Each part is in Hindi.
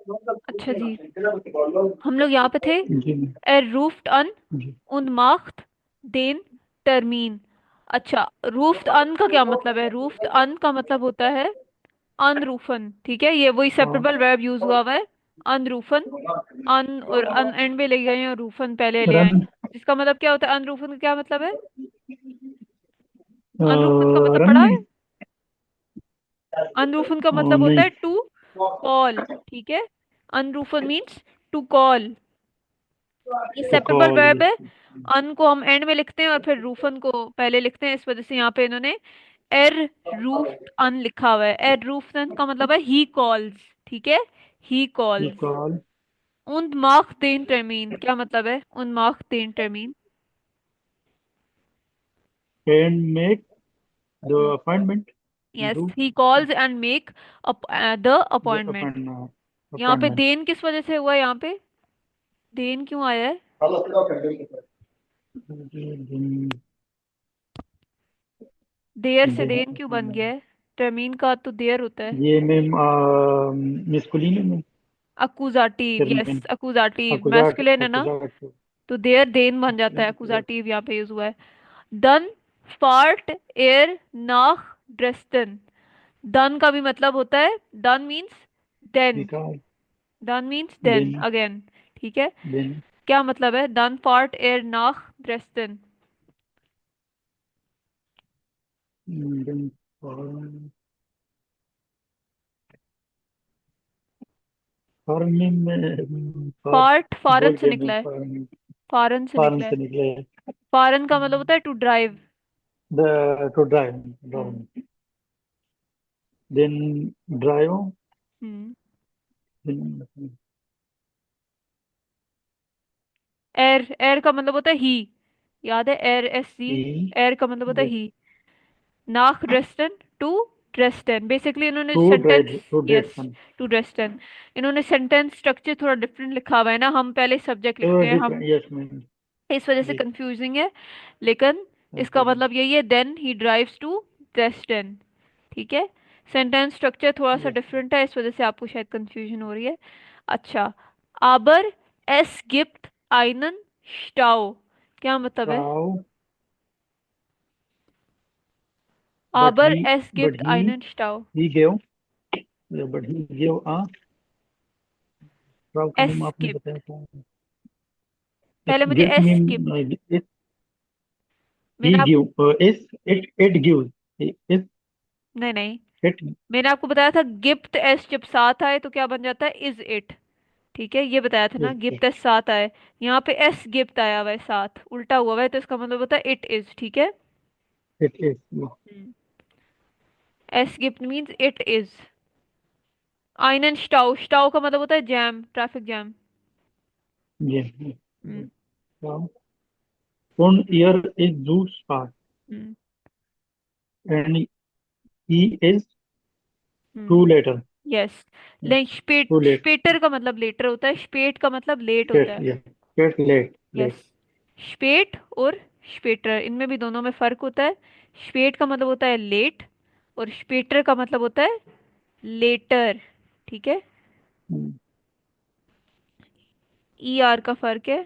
अच्छा जी, हम लोग यहाँ पे थे। जी Er ruft an जी। und macht den Termin। अच्छा, रूफ्ड अन का क्या मतलब है? रूफ्ड अन का मतलब होता है अनरूफन। ठीक है, ये वही हाँ। सेपरेबल वर्ब यूज हुआ हुआ है, अनरूफन। अन और अन एंड में ले गए हैं और रूफन पहले ले आए। रन। जिसका मतलब क्या होता है? अनरूफन का क्या मतलब है? अनरूफन का मतलब रन पढ़ा नहीं। है? अनरूफन का मतलब होता नहीं। है टू कॉल। ठीक है, अनरूफन मीन्स टू कॉल। ये तो सेपरेबल कॉल। वर्ब है। अन को हम एंड में लिखते हैं और फिर रूफन को पहले लिखते हैं, इस वजह से यहाँ पे इन्होंने एर रूफ्ड अन लिखा हुआ है। एर रूफ्ड अन का मतलब है ही कॉल्स। ठीक है, ही ये calls. Call und macht den Termin क्या मतलब है? und macht den Termin। Can make the appointment. Yes, do he calls and make the the appointment। यहाँ पे अपॉइंटमेंट। देन किस वजह से हुआ है? यहाँ पे देन क्यों आया है? देयर से देन क्यों बन गया है? टर्मीन का तो देयर होता है। ये मैम मिस्कुलिन है मैम। अकुजाटिव, यस जर्मन। अकुजाटिव अकुजाट मैस्कुलिन है ना, अकुजाट। तो देयर देन बन जाता है, अकुजाटिव यहाँ पे यूज हुआ है। दन फार्ट एयर नाख ड्रेस्टन। दन का भी मतलब होता है, दन मीन्स देन। निकाल। डन मीन्स देन दिन। अगेन। ठीक है, दिन। क्या मतलब है? डन फॉर्ट एयर नाख ड्रेस्टन। दिन। फॉरन में फार्ट फॉरन बोल से के मैं निकला है, फॉरन से फॉरन निकला है। से निकले। फॉरन का मतलब होता है to drive. The to drive. Hmm. Then drive. Hmm. दिन। एयर, एयर का मतलब होता है ही। याद है? एयर एस सी। ई। एयर का मतलब होता है ही। नाख ड्रेस्टन टू ड्रेस्टन, बेसिकली इन्होंने two sentence. Drive to yes, ड्रेस। To Dresden. इन्होंने सेंटेंस स्ट्रक्चर थोड़ा डिफरेंट लिखा हुआ है ना, हम पहले सब्जेक्ट तो लिखते हैं डिफरेंट हम, यस मैम। इस वजह से जी। कंफ्यूजिंग है। लेकिन इसका कंफ्यूजन। मतलब यही है, देन ही ड्राइव्स टू ड्रेस्टन। ठीक है, सेंटेंस स्ट्रक्चर थोड़ा सा यस। डिफरेंट है, इस वजह से आपको शायद कंफ्यूजन हो रही है। अच्छा, आबर एस गिप्ट आइनन स्टाउ क्या मतलब है? राव। बट आबर ही एस बट गिप्ट आइनन स्टाउ। He gave but he gave a राव का एस मैम आपने गिप्ट, बताया था। पहले मुझे गिफ्ट एस गिप्ट। Mean it. ही मैंने आप, गिव इस इट गिव्स इस नहीं नहीं, इट। मैंने आपको बताया था गिफ्ट एस जब साथ आए तो क्या बन जाता है? Is it. ठीक है, ये बताया था ना, गिफ्ट एस साथ आए। यहाँ पे एस गिफ्ट आया हुआ है साथ, उल्टा हुआ हुआ है, तो इसका मतलब होता है इट इज। ठीक है। It is. एस गिफ्ट मीन्स इट इज। आइनन स्टाउ, स्टाउ का मतलब होता है जैम, ट्रैफिक जैम। ये हम्म। कौन ईयर इज जू स्टार hmm. And he is too hmm. Later. Yes, ले टू स्पेट, लेट। स्पेटर का मतलब लेटर होता है, स्पेट का मतलब लेट होता गेट है। या गेट लेट यस, लेट। स्पेट और स्पेटर, इनमें भी दोनों में फर्क होता है। स्पेट का मतलब होता है लेट, और स्पेटर का मतलब होता है लेटर। ठीक है, ई आर का फर्क है।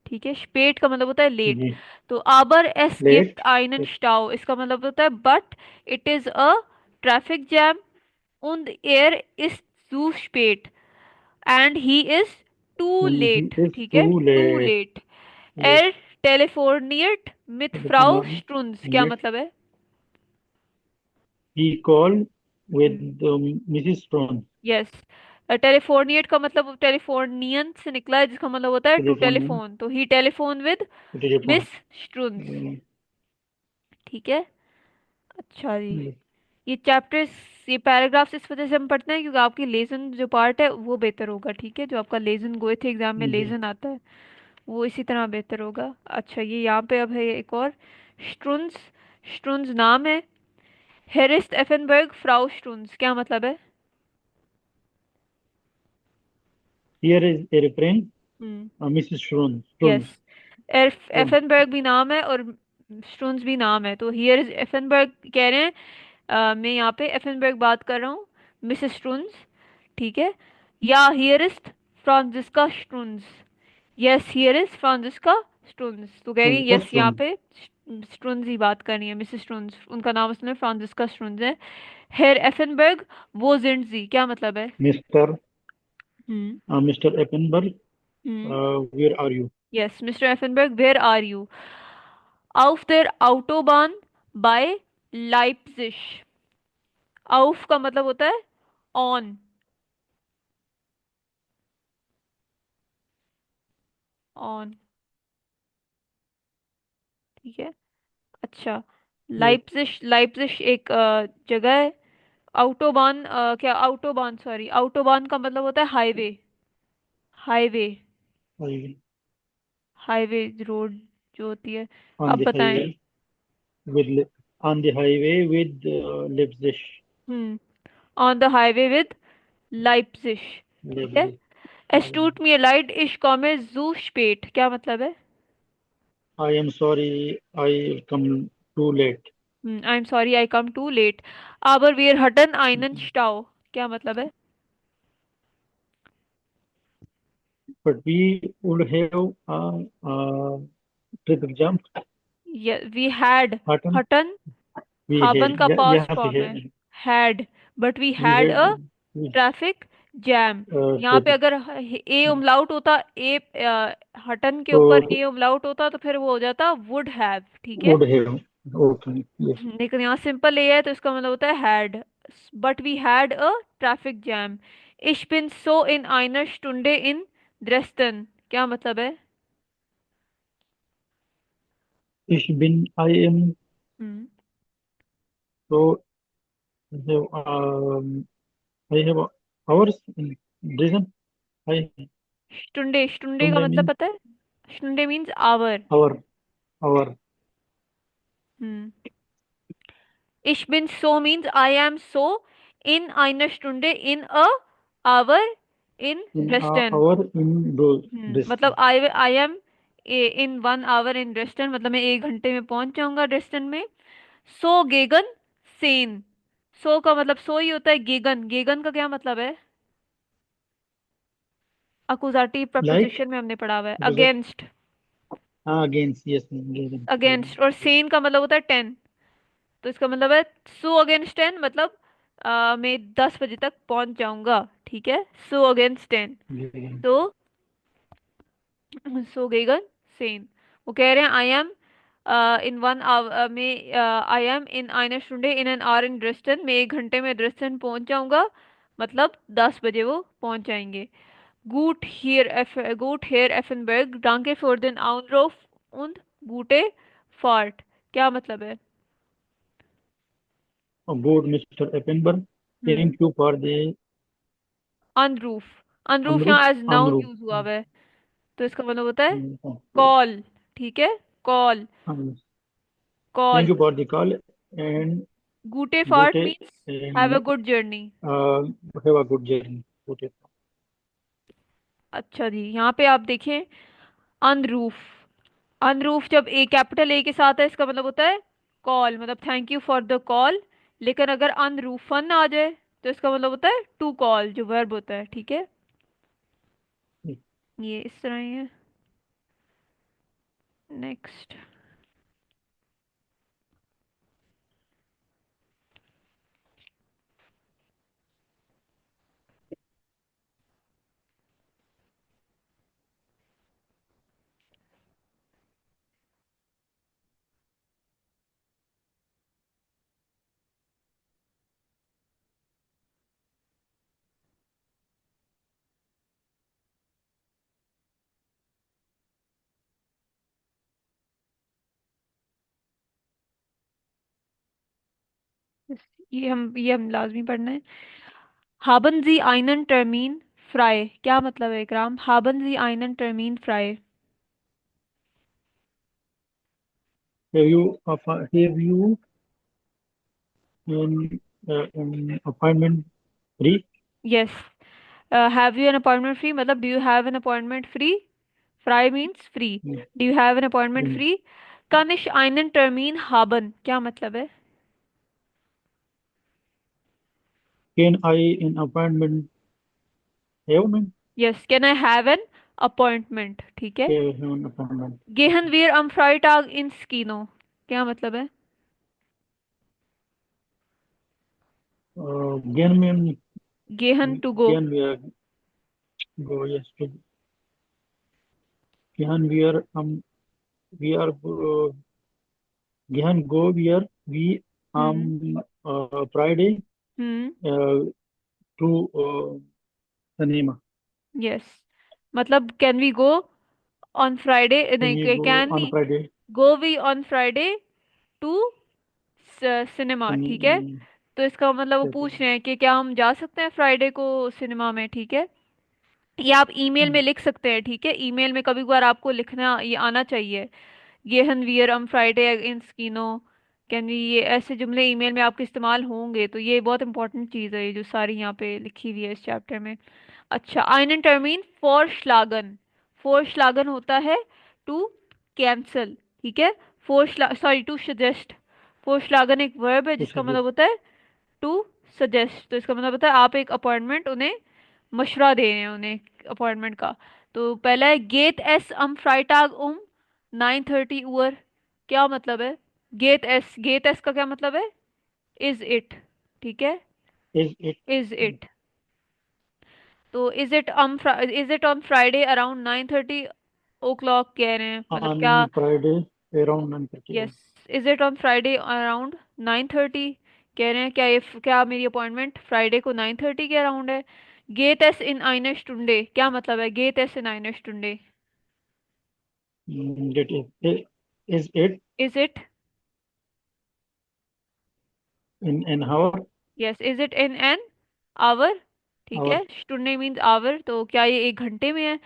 ठीक है, स्पेट का मतलब होता है लेट। जी। तो आबर एस गिफ्ट लेट। आइनन स्टाउ, इसका मतलब होता है but it is a traffic jam und er ist zu spät and he is too and he late। Is ठीक टू है, too late. late। er telefoniert mit Frau Strunz क्या लेट। मतलब है? He call with Mrs Stone. Yes, टेलीफोनिएट का मतलब टेलीफोनियन से निकला है, जिसका मतलब होता है टू टेलीफोन। टेलीफोन, तो ही टेलीफोन विद टेलीफोन। मिस स्ट्रुन्स। ठीक है। अच्छा जी, ये चैप्टर्स, ये पैराग्राफ्स इस वजह से हम पढ़ते हैं क्योंकि आपकी लेसन जो पार्ट है वो बेहतर होगा। ठीक है, जो आपका लेसन गोए थे एग्जाम में, जी। लेसन आता है वो इसी तरह बेहतर होगा। अच्छा, ये यहाँ पे अब है एक और, स्ट्रुन्स। स्ट्रुन्स नाम है, हेरिस्ट एफेनबर्ग फ्राउ स्ट्रुन्स क्या मतलब है? Here is a reference hmm. Mrs Stone Stone yes, Stone. Eppenberg भी नाम है और स्ट्रुन्स भी नाम है, तो हियर इज एफेनबर्ग कह रहे हैं। मैं यहाँ पे एफेनबर्ग बात कर रहा हूँ, मिसेस स्ट्रुन्स। ठीक है, या here is Franziska Strunz. Yes here is Franziska Strunz, तो कह रही है यस यहाँ Costron. पे स्ट्रून्स ही बात करनी है, मिसेस स्ट्रून्स, उनका नाम उसमें फ्रांसिस्का स्ट्रून्स है। हेर एफनबर्ग वो जिंडजी, क्या मतलब है? Mr. Hmm. Mr. Eppenberg, hmm. where are you? Yes mister Eppenberg where are you? auf der Autobahn bei Leipzig। auf का मतलब होता है ऑन, ऑन, ठीक है। अच्छा, Yes. लाइप्जिश, लाइप्जिश एक जगह है। आउटोबान क्या, आउटोबान सॉरी, आउटोबान का मतलब होता है highway, highway, I, highway road जो होती है। on अब the बताएं। highway with on the highway with Leipzig. Hmm, on the highway with Leipzig, ठीक है। Leipzig. एस्टूट mir leid ich komme zu spät, क्या मतलब है? I am sorry I come too late. I am sorry I come too late. aber wir hatten einen Stau, क्या मतलब है? But we would have a traffic jam. we had, Hatten. hatten, We haben had. का Yeah, past yeah, we form है had. had, but we We had a had traffic jam. यहाँ पे traffic. अगर ए उमलाउट होता, ए हटन के ऊपर So ए उमलाउट होता तो फिर वो हो जाता वुड हैव, ठीक है। would have. Okay. Yes. लेकिन यहाँ सिंपल ए है तो इसका मतलब होता है had. But we had a traffic jam. ich bin so in einer Stunde in Dresden, क्या मतलब है? Ich bin. I am. Hmm. So have, I have hours in reason. I स्टुंडे, स्टुंडे का Sunday मतलब means पता है? स्टुंडे means hour. hour. Hour. Hmm. Ich bin so means I am so in einer Stunde in a hour in In Dresden। hour in this. मतलब I am in one hour in Dresden, मतलब मैं 1 घंटे में पहुंच जाऊंगा ड्रेस्टन में। सो गेगन सेन, सो का मतलब सो ही होता है, गेगन, गेगन का क्या मतलब है? अकुजाटिव Like प्रपोजिशन में हमने पढ़ा हुआ है, what is it? Against, Against. Yes. Against. Against. और सेन का मतलब होता है 10, तो इसका मतलब है सो अगेंस्ट 10, मतलब मैं 10 बजे तक पहुंच जाऊंगा, ठीक है। So against 10, Against. तो सो गेगन सेन। वो कह रहे हैं I am in one hour में, आई एम इन आइनर स्टूडे in an hour in Dresden, मैं 1 घंटे में ड्रेस्टन पहुंच जाऊंगा, मतलब 10 बजे वो पहुंच जाएंगे। गुट हेयर एफनबर्ग डांके फॉर den Anruf und gute Fahrt, क्या मतलब है? Good, Mr. Eppenberg. Hmm. Thank you for the अनरूफ, अनरूफ unroof. यहाँ एज नाउन Unroof. यूज हुआ हुआ है, तो इसका मतलब होता है Okay. कॉल, ठीक है। Call, Thank call. you for the call and गूटे फार्ट good means have a and good journey. uh, have a good journey. Good. अच्छा जी, यहाँ पे आप देखें अनरूफ, अनरूफ जब ए कैपिटल ए के साथ है इसका मतलब होता है कॉल, मतलब thank you for the call. लेकिन अगर अनरूफन आ जाए तो इसका मतलब होता है टू कॉल, जो वर्ब होता है, ठीक है। ये इस तरह ही है। नेक्स्ट। ये हम लाजमी पढ़ना है। haben Sie einen Termin frei, क्या मतलब है इकराम? haben Sie einen Termin frei? Have you an appointment free? Yes. Have you an appointment free, मतलब do you have an appointment free? Frei means free. Do you have an appointment Mm. free? Kann ich einen Termin haben, क्या मतलब है? Can I an appointment? Have में yes, can I have an appointment, ठीक है। Have an appointment. गेहन वीर am Freitag ins Kino, क्या मतलब है? गेन में गेहन टू गो। गेन we are go yes to गेन वी आर गेन गो वी आम hmm. Friday hmm. To cinema. Yes, मतलब can we go on Friday, can नहीं, वी गो कैन ऑन नहीं, Friday go we on Friday to cinema, ठीक है। तो इसका मतलब वो पूछ रहे हैं कि क्या हम जा सकते हैं फ्राइडे को सिनेमा में, ठीक है। ये आप ईमेल में लिख सकते हैं, ठीक है। ईमेल में कभी कभार आपको लिखना ये आना चाहिए। गेहन वियर अम फ्राइडे इन स्कीनो, कैन वी, ये ऐसे जुमले ईमेल में आपके इस्तेमाल होंगे, तो ये बहुत इंपॉर्टेंट चीज़ है ये जो सारी यहाँ पे लिखी हुई है इस चैप्टर में। अच्छा, einen टर्मीन फॉर श्लागन। फॉर श्लागन होता है टू कैंसल, ठीक है। फॉर सॉरी, टू सजेस्ट। फॉर श्लागन एक वर्ब है जिसका मतलब होता है टू सजेस्ट, तो इसका मतलब होता है आप एक अपॉइंटमेंट उन्हें, मशवरा दे रहे हैं उन्हें अपॉइंटमेंट का। तो पहला है गेट एस अम फ्राइटाग 9:30 उअर, क्या मतलब है? गेट एस का क्या मतलब है? इज इट, ठीक है। इज इट इज इट, तो is it on Friday around 9:30 o'clock कह रहे हैं, मतलब ऑन क्या? Friday around 9:30 yes, is it on Friday around 9:30, कह रहे हैं क्या ये, क्या मेरी अपॉइंटमेंट फ्राइडे को 9:30 के अराउंड है? गेट एस इन आइने स्टुंडे, क्या मतलब है गेट एस इन आइने स्टुंडे? गेट is it is it, in an hour yes, is it in an hour, ठीक आवर है। स्टुंडे मीन्स आवर, तो क्या ये 1 घंटे में है?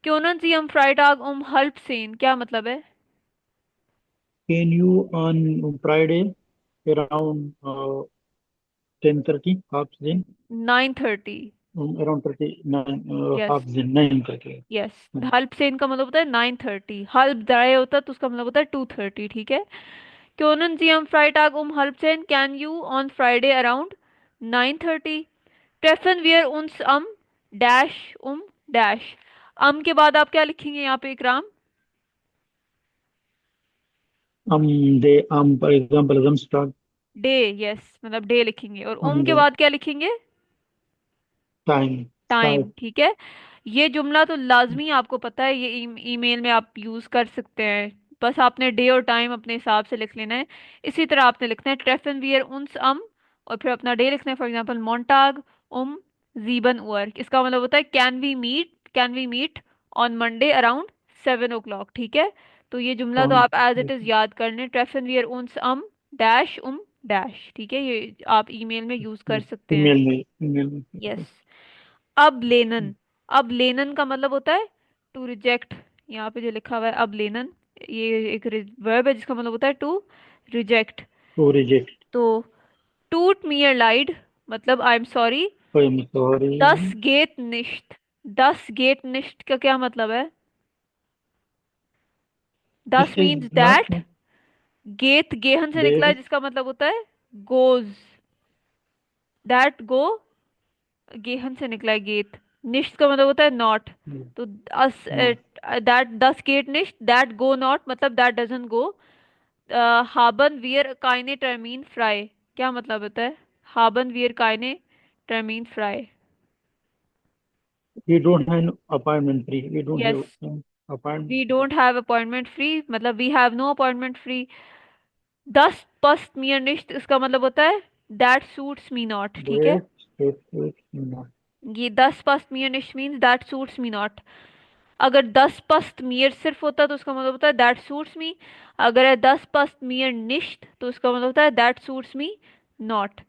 क्योंन सी हम फ्राइडाग हल्प सेन, क्या मतलब है? Can you on Friday around 10:30 half दिन 9:30, अराउंड 39 यस। हाफ दिन 9 करके। यस, हल्प सेन का मतलब होता है 9:30, हल्प दाए होता है तो उसका मतलब होता है 2:30, ठीक है। Können Sie am Freitag halb 10? Can you on Friday around 9:30? Treffen wir uns am dash dash। के बाद आप क्या लिखेंगे यहाँ पे इकराम? um they for example them start day, yes, मतलब डे लिखेंगे, और के the बाद क्या लिखेंगे? time start टाइम, ठीक है। ये जुमला तो लाजमी आपको पता है, ये ईमेल में आप यूज कर सकते हैं। बस आपने डे और टाइम अपने हिसाब से लिख लेना है। इसी तरह आपने लिखना है ट्रेफन वियर उन्स और फिर अपना डे लिखना है, फॉर एग्जांपल मोंटाग उम जीबन उअर, इसका मतलब होता है can we meet on Monday around 7 o'clock, ठीक है। तो ये जुमला तो on आप एज इट इज याद कर लें, ट्रेफन वियर उन्स डैश डैश, ठीक है। ये आप ईमेल में यूज कर सकते हैं। email में यस। अब लेनन, अब लेनन का मतलब होता है टू रिजेक्ट। यहाँ पे जो लिखा हुआ है अब लेनन, ये एक वर्ब है जिसका मतलब होता है टू रिजेक्ट। to reject तो टूट मियर लाइड, मतलब आई एम सॉरी। I'm दस sorry गेट निश्त, दस गेट निश्त का क्या मतलब है? this दस is मीन्स not दैट, गेट गेहन से निकला है there जिसका मतलब होता है गोज, दैट गो, गेहन से निकला है गेट। निश्त का मतलब होता है नॉट, तो दस, no दैट दस गेट निश्त, दैट गो नॉट मतलब दैट डजंट गो। हाबन वियर काइने टर्मीन फ्राई, क्या मतलब होता है? हाबन वियर काइने टर्मीन फ्राई। we don't have appointment free we don't यस, have appointment we don't have appointment free, मतलब we have no appointment free. दस पस्त मियर निश्त, इसका मतलब होता है दैट सूट्स मी नॉट, ठीक है। that that not ये दस पस्त मियर निश्त means that suits me not. अगर 10 पस्त मियर सिर्फ होता तो उसका मतलब होता है दैट सूट्स मी। अगर है 10 पस्त मियर निश्त तो उसका मतलब होता है दैट सूट्स मी नॉट।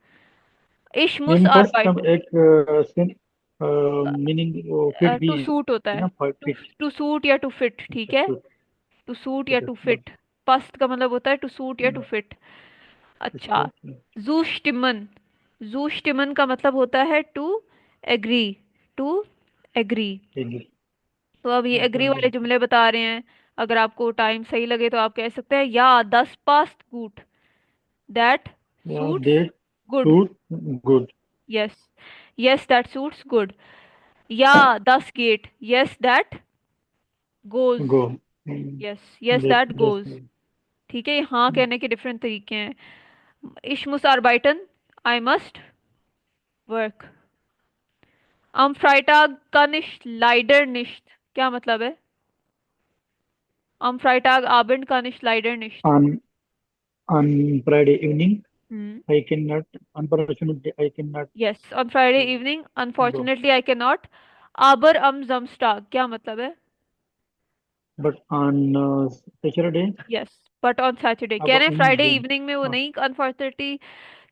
इश मुस इन फर्स्ट हम आर्बाइट, एक सिन मीनिंग फिट भी टू सूट होता है है, ना टू फिट टू सूट या टू फिट, ठीक अच्छा है। फिट टू सूट या ठीक है टू बस फिट, पस्त का मतलब होता है टू सूट या टू फिट। अच्छा अच्छा, जू स्टिमन, जू स्टिमन का मतलब होता है टू एग्री, टू एग्री। ठीक है तो अब ये एग्री वाले agree. जुमले बता रहे हैं। अगर आपको टाइम सही लगे तो आप कह सकते हैं या 10 past good, that Yeah, suits that good. suit good. Yes, yes that suits good. या दस गेट, yes that goes. go. Yes, yes Yes, that yes. Goes. ठीक है, ये हाँ कहने के डिफरेंट तरीके हैं। Ich muss arbeiten, I must work। Am Freitag kann ich leider nicht, क्या मतलब है? Am Freitagabend kann ich leider nicht। On on Friday evening, hmm. I cannot. Unfortunately, I cannot yes, on Friday uh, evening go. unfortunately I cannot। Aber am Samstag क्या मतलब है? But on Saturday, yes, but on Saturday कह अब रहे हैं, फ्राइडे Jane. इवनिंग में वो हाँ, नहीं अनफॉर्चुनेटली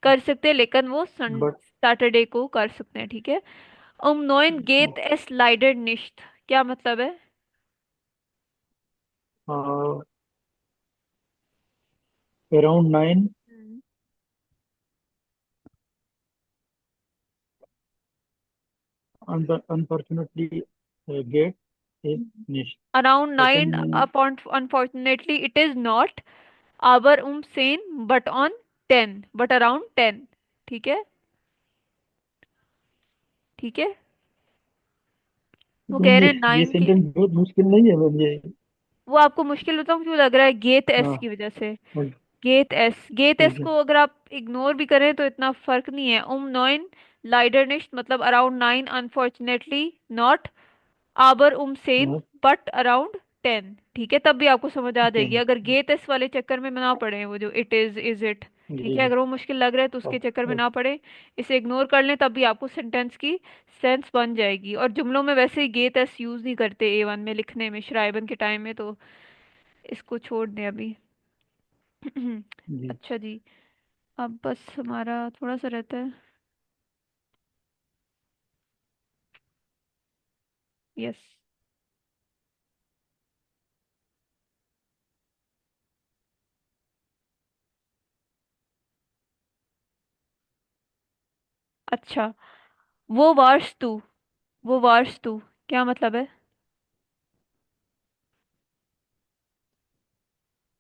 कर सकते, लेकिन वो सन but सैटरडे को कर सकते हैं, ठीक है। नेun geht es leider nicht, क्या मतलब है? uh, around 9, hmm. unfortunately, gate is finished. Around 9 Second, upon unfortunately it is not, aber sane but on 10, but around 10। ठीक है, ठीक है। वो तो कह मुझे रहे हैं ये 9 के। सेंटेंस बहुत मुश्किल नहीं है मुझे। वो आपको मुश्किल बताऊं क्यों लग रहा है? गेट एस हाँ, की वजह से। और गेट एस, गेट एस ठीक है। को अगर आप इग्नोर भी करें तो इतना फर्क नहीं है। नॉइन लाइडर निश्ट मतलब अराउंड 9 अनफॉर्चुनेटली नॉट, आबर सेन हाँ, बट अराउंड 10। ठीक है, तब भी आपको समझ आ जाएगी, 10। अगर गेट एस वाले चक्कर में ना पड़े, वो जो इट इज इट। ठीक जी है, जी। अगर वो मुश्किल लग रहा है तो उसके चक्कर में ओ- ना पड़े, इसे इग्नोर कर लें, तब भी आपको सेंटेंस की सेंस बन जाएगी। और जुमलों में वैसे ही गेट एस यूज नहीं करते A1 में लिखने में, श्राइबन के टाइम में, तो इसको छोड़ दें अभी। जी अच्छा जी, अब बस हमारा थोड़ा सा रहता है। यस। अच्छा, वो वास्तु, वो वास्तु क्या मतलब है?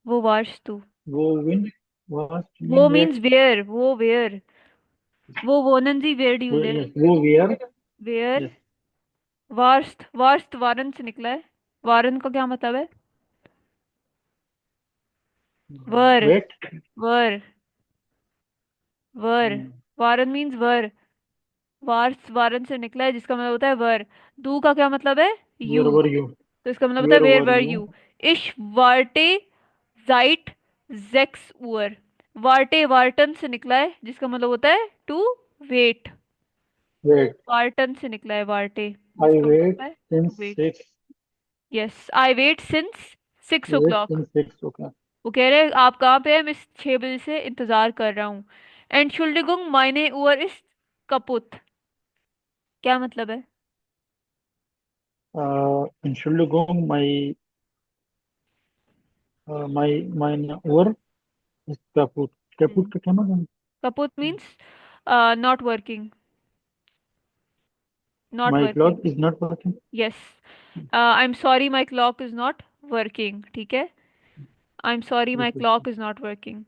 वो वास्तु, वो विन वास्ट वो मीन मीन्स वेट। वेयर, वो वेयर, वो वोनन जी where do you live? Yes, वो वेयर। वेयर। यस, वार्स्ट, वार्स्ट वारन से निकला है। वारन का क्या मतलब है? Were, wait. Were, were. वारन मीन्स वर। वार्स वारन से निकला है, जिसका मतलब होता है वर। दू का क्या मतलब है? Where you, were you. तो इसका मतलब होता है where where were were you. You. इश वार्टे जाइट जेक्स उअर। वार्टे वार्टन से निकला है, जिसका मतलब होता है टू वेट। वेट। वार्टन से निकला है वार्टे, आई जिसका मतलब वेट होता है टू since wait. 6। Yes, I wait since 6 ओ वेट क्लॉक। Since 6 okay. वो कह रहे हैं आप कहाँ पे हैं, मैं 6 बजे से इंतजार कर रहा हूँ। एंटशुल्डिगुंग माइने उअर इस कपुत, क्या मतलब है? Entschuldigung, mein Ohr ist kaputt. Kaputt का क्या मतलब है? कपुत means not working, not My working. clock is not working. Yes, I am sorry my clock is not working. ठीक है, आई एम सॉरी माई बिल्कुल। Clock is not working.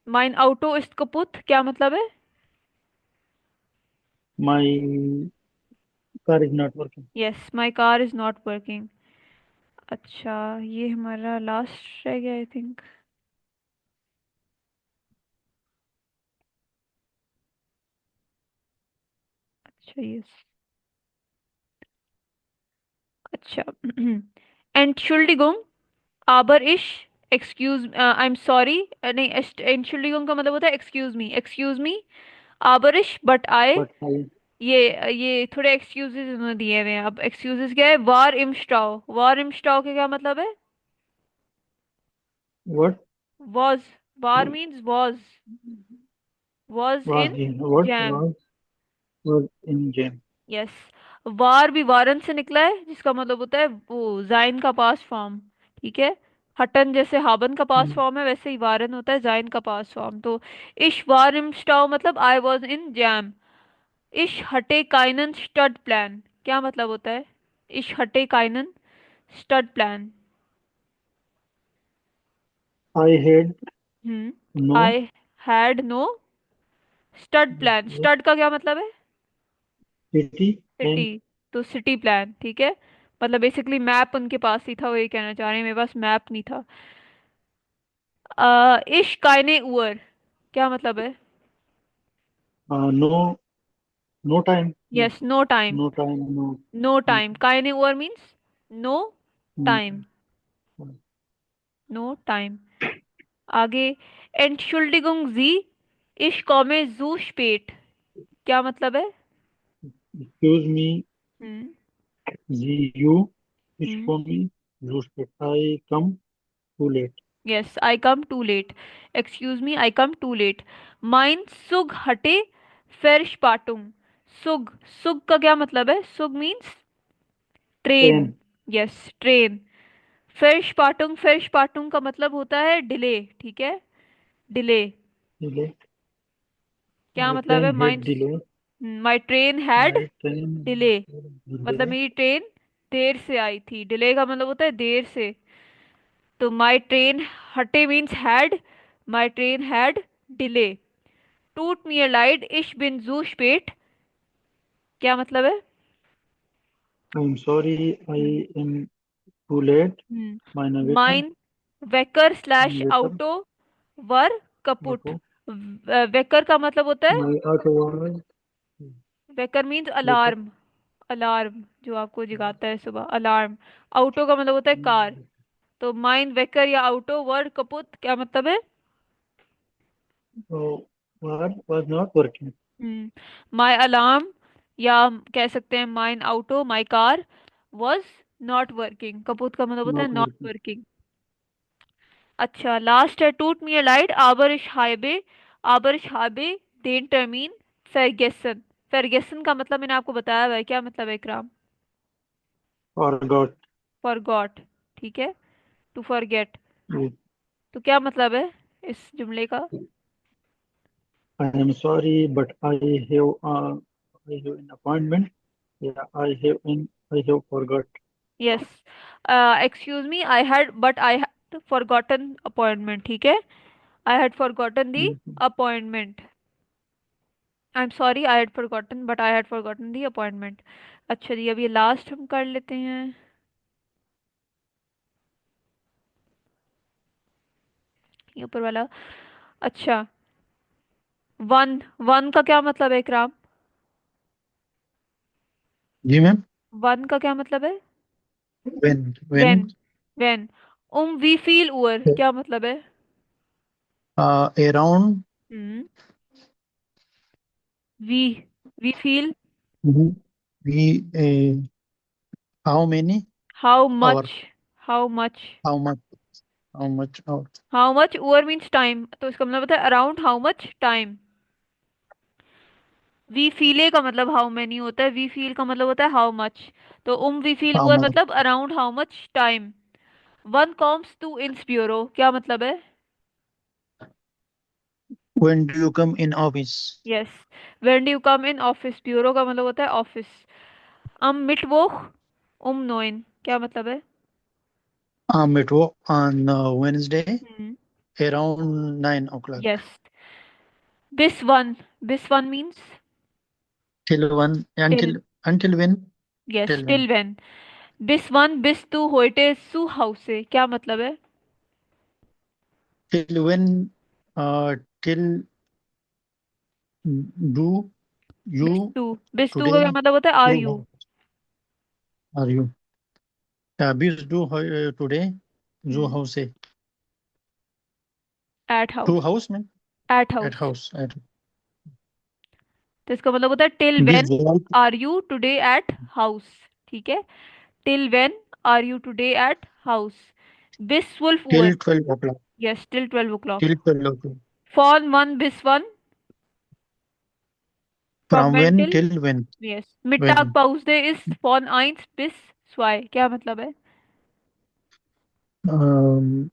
माइन ऑटो इज कपुत क्या मतलब है? My car is not working. Yes, my car is not working. अच्छा, ये हमारा लास्ट रह गया आई थिंक। अच्छा, यस। अच्छा। एंटशुल्डिगुंग आबर इश एक्सक्यूज, आई एम सॉरी, नहीं, एंटशुल्डिगुंग का मतलब होता है एक्सक्यूज मी, एक्सक्यूज मी। आबर इश बट आई, But I ये थोड़े एक्सक्यूजेस उन्होंने दिए हुए हैं। अब एक्सक्यूजेस क्या है? वार इम स्टाउ, वार इम स्टाउ के क्या मतलब है? what वॉज, वार means was was in in what jam. was in jam. Yes, वार भी वारन से निकला है, जिसका मतलब होता है वो जाइन का पास्ट फॉर्म। ठीक है, हटन जैसे हाबन का पास्ट Hmm. फॉर्म है, वैसे ही वारन होता है जाइन का पास्ट फॉर्म। तो इश वार इम स्टाउ मतलब आई वॉज इन जैम। इश हटे काइनन स्टड प्लान क्या मतलब होता है? इश हटे काइनन स्टड प्लान। I had हम्म। no आई हैड नो स्टड प्लान, yes, स्टड का क्या मतलब है? City city, plane. तो सिटी प्लान, ठीक है। मतलब बेसिकली मैप उनके पास ही था, वो ये कहना चाह रहे हैं मेरे पास मैप नहीं था। इश कायने उअर, क्या मतलब है? No, no time. Yes, no time. No time, no. No time, कायने उअर means no time. No time. आगे, Entschuldigung Sie, ich komme zu spät, क्या मतलब है? Excuse me, hmm. जी यू, हम्म। इसको मी, जूस I come too late. Yes, I come too late. Excuse me, I come too late. माइन सुग हटे Verspätung। सुग, सुग का क्या मतलब है? सुग means train. Train. Yes, train. Verspätung का मतलब होता है डिले, ठीक है, डिले। डिले। क्या माई मतलब है? Train mine, head delay. My train had my train delay, मतलब डिले। मेरी ट्रेन देर से आई थी। डिले का मतलब होता है देर से। तो माई ट्रेन हटे means had, my train had delay. टूट mir leid, ich bin zu spät, क्या मतलब है? I am sorry, I hmm. Am too late. My hmm. नवेटर। माइन वेकर स्लैश नवेटर। ऑटो वर कपुट। ऑटो। वेकर का मतलब होता है, माई ऑटो वाज वेकर मीन्स लेटर। अलार्म, अलार्म जो आपको जगाता है सुबह, अलार्म। ऑटो का मतलब होता है कार। तो माइन वेकर या ऑटो वर कपुट, क्या मतलब है? Was not working. My alarm, या कह सकते हैं माइन ऑटो, my car was not working. कपूत का मतलब होता है नॉट नॉट वर्किंग। वर्किंग। अच्छा, लास्ट है, टूट मी लाइट aber ich habe, aber ich habe den Termin vergessen। फर्गेसन का मतलब मैंने आपको बताया हुआ है, क्या मतलब है इकराम? और गॉट। फॉरगॉट, ठीक है, टू फॉरगेट। तो क्या मतलब है इस जुमले का? I am sorry but I have an appointment, या I have forgot. Yes, excuse me, I had but I had forgotten appointment, ठीक है, I had forgotten the appointment. I am sorry, I had forgotten but I had forgotten the appointment. अच्छा जी, अब ये लास्ट हम कर लेते हैं, ये ऊपर वाला। अच्छा, वन, वन का क्या मतलब है इकराम? जी मैम। वन का क्या मतलब है? When when, when. वी फील उअर, क्या मतलब है? अराउंड। हम्म। वी, वी फील वी how many how hour. Much, how much, how much. How much hour. How much उअर मीन्स टाइम, तो इसका मतलब होता है अराउंड हाउ मच टाइम। वी फीले का मतलब हाउ मैनी होता है, वी फील का मतलब होता है हाउ मच। तो वी फील हाउ उअर मच। मतलब अराउंड हाउ मच टाइम। वन कॉम्स टू इंस ब्यूरो, क्या मतलब है? When do you come in office. Yes, when do you come in office, ब्यूरो का मतलब होता है ऑफिस। मिटवोक नोइन, क्या मतलब है? It was on Wednesday hmm. around 9 o'clock. Yes, बिस वन means Till one, till. until when? Yes, Till till when? When. बिस वन बिस टू होइटे सु हाउसे, क्या मतलब है? Till when? Till do बिस you टू, बिस टू का क्या today मतलब होता है? Are you you are you? Biz do today you house say at to house, house में at at house. house at तो इसका मतलब होता है till biz when are you today at house, ठीक है, टिल वेन आर यू टुडे एट हाउस। बिस वुल्फ उअर, till 12 o'clock. Yes, till 12 o'clock। Till 12 o'clock. Fawn one बिस वन, from From when when till, till when? Yes, मिट्टाग When? पाउसडे इज फॉन आइंस बिस स्वाई, क्या मतलब है? Um,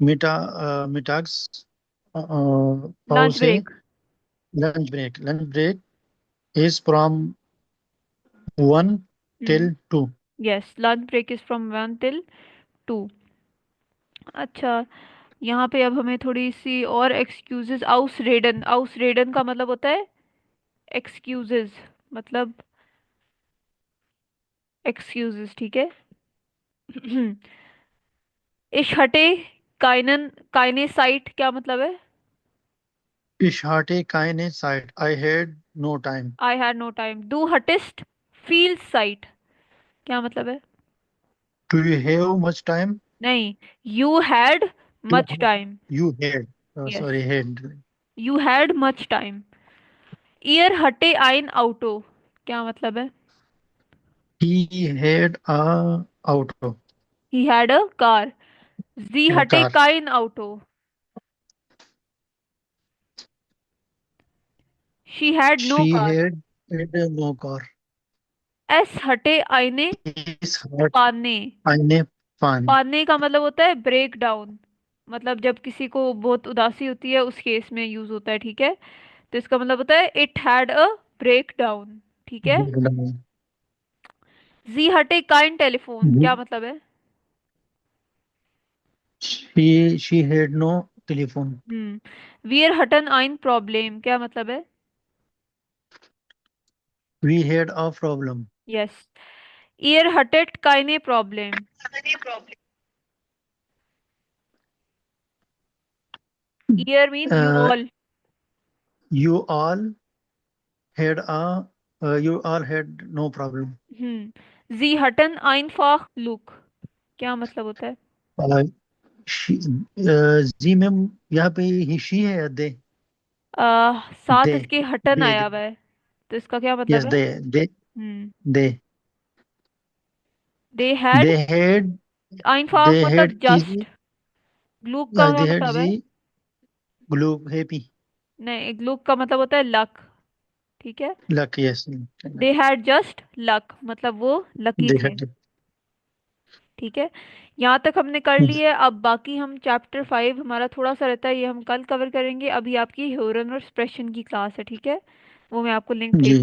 Mittags lunch Pause. Break. Lunch break. Lunch break is from 1 hmm. till 2. Yes, lunch break is from one till two. अच्छा, यहाँ पे अब हमें थोड़ी सी और एक्सक्यूजेस, आउस रेडन, आउस रेडन का मतलब होता है एक्सक्यूजेस, मतलब एक्सक्यूजेस, ठीक है। इशहटे काइनन काइनेसाइट क्या मतलब है? इशहाटे काइने साइट, I had no time. I had no time. डू हटिस्ट फील साइट क्या मतलब है? Do you have much time? नहीं, you had you much time. You had, yes, sorry had. You had much time. ईयर हटे आइन आउटो क्या मतलब है? He had a auto, he had a car. जी हटे कार। काइन आउटो। She had no she car. Had no car. S हटे आईने इस हर्ट पाने। आईने पान। पाने का मतलब होता है ब्रेक डाउन। मतलब जब किसी को बहुत उदासी होती है उस केस में यूज होता है, ठीक है। तो इसका मतलब होता है it had a break down, ठीक है। जी हटे काइन टेलीफोन क्या मतलब है? She had no telephone. वियर हटन आइन प्रॉब्लम क्या मतलब है? We had a problem. Yes. ईयर हटेट काइने प्रॉब्लम। ईयर means you all. You all had you all had no problem. जी हटन आइन फाख लुक क्या मतलब होता है? जी मैम, यहाँ पे ही शी है या दे? साथ दे इसके हटन दे आया हुआ है, तो इसका क्या मतलब यस, है? दे हम्म। दे दे हैड दे हैड आइन दे फाख मतलब हैड जस्ट। इजी, ग्लूक का क्या दे हैड मतलब जी है? Glue happy. नहीं, ग्लूक का मतलब होता है लक, ठीक है। Luck, yes. They had just luck मतलब वो लकी दे थे, हैड। ठीक है। यहाँ तक हमने कर ली है। अब बाकी हम चैप्टर 5 हमारा थोड़ा सा रहता है, ये हम कल कवर करेंगे। अभी आपकी ह्यूरन और एक्सप्रेशन की क्लास है, ठीक है। वो मैं आपको लिंक भेज जी।